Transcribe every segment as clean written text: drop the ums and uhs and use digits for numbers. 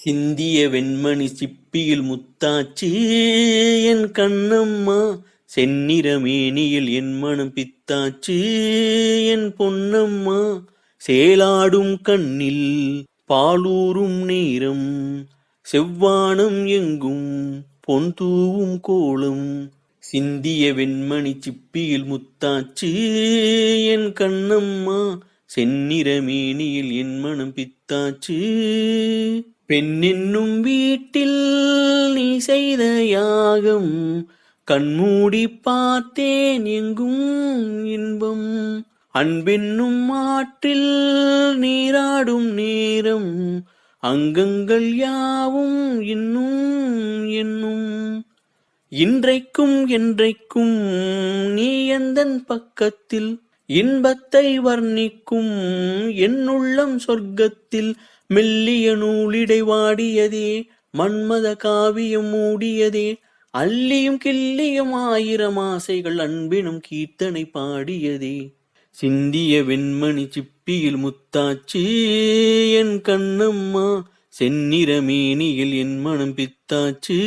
சிந்திய வெண்மணி சிப்பியில் முத்தாச்சு என் கண்ணம்மா, செந்நிற மேனியில் என் மனம் பித்தாச்சு என் பொன்னம்மா. சேலாடும் கண்ணில் பாலூரும் நேரம், செவ்வானம் எங்கும் பொன் தூவும் கோலம். சிந்திய வெண்மணி சிப்பியில் முத்தாச்சு என் கண்ணம்மா, செந்நிற மேனியில் என் மனம் பித்தாச்சு. பெண்ணென்னும் வீட்டில் நீ செய்த யாகம், கண்மூடி பார்த்தேன் எங்கும் இன்பம். அன்பென்னும் ஆற்றில் நீராடும் நேரம், அங்கங்கள் யாவும் இன்னும் என்னும். இன்றைக்கும் என்றைக்கும் நீ எந்தன் பக்கத்தில், இன்பத்தை வர்ணிக்கும் என்னுள்ளம் சொர்க்கத்தில். மெல்லிய நூலிடை வாடியதே, மன்மத காவியம் மூடியதே, அள்ளியும் கிள்ளியும் ஆயிரம் ஆசைகள் அன்பினும் கீர்த்தனை பாடியதே. சிந்திய வெண்மணி சிப்பியில் முத்தாச்சு என் கண்ணம்மா, செந்நிற மேனியில் என் மனம் பித்தாச்சு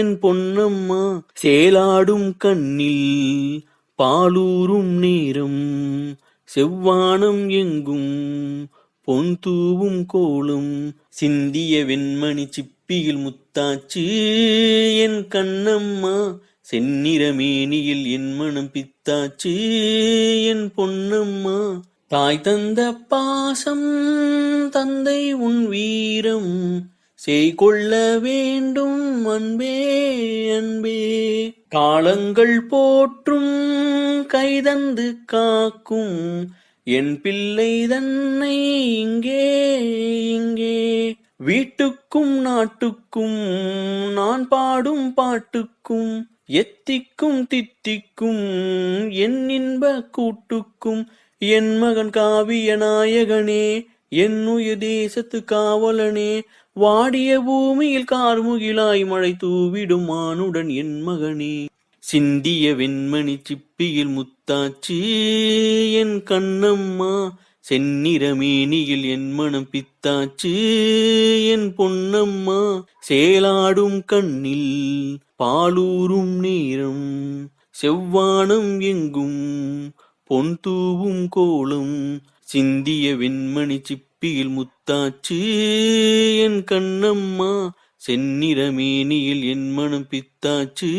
என் பொன்னம்மா. சேலாடும் கண்ணில் பாலூரும் நேரம், செவ்வானம் எங்கும் பொன் தூவும் கோலம். சிந்திய வெண்மணி சிப்பியில் முத்தாச்சு என் கண்ணம்மா, செந்நிற மேனியில் என் மனம் பித்தாச்சு என் பொன்னம்மா. தாய் தந்த பாசம் தந்தை உன் வீரம், செய்கொள்ள வேண்டும் அன்பே அன்பே. காலங்கள் போற்றும் கைதந்து காக்கும் என் பிள்ளை தன்னை இங்கே இங்கே. வீட்டுக்கும் நாட்டுக்கும் நான் பாடும் பாட்டுக்கும், எத்திக்கும் தித்திக்கும் என் இன்ப கூட்டுக்கும். என் மகன் காவிய நாயகனே, என் உயிர் தேசத்து காவலனே, வாடிய பூமியில் கார்முகிலாய் மழை தூவிடும் மானுடன் என் மகனே. சிந்திய வெண்மணி சிப்பியில் முத்தாச்சு என் கண்ணம்மா, செந்நிற மேனியில் என் மனம் பித்தாச்சு என் பொன்னம்மா. சேலாடும் கண்ணில் பாலூரும் நேரம், செவ்வானம் எங்கும் பொன் தூவும் கோலம். சிந்திய வெண்மணி சிப்பியில் முத்தாச்சு என் கண்ணம்மா, செந்நிற மேனியில் என் மனம் பித்தாச்சு.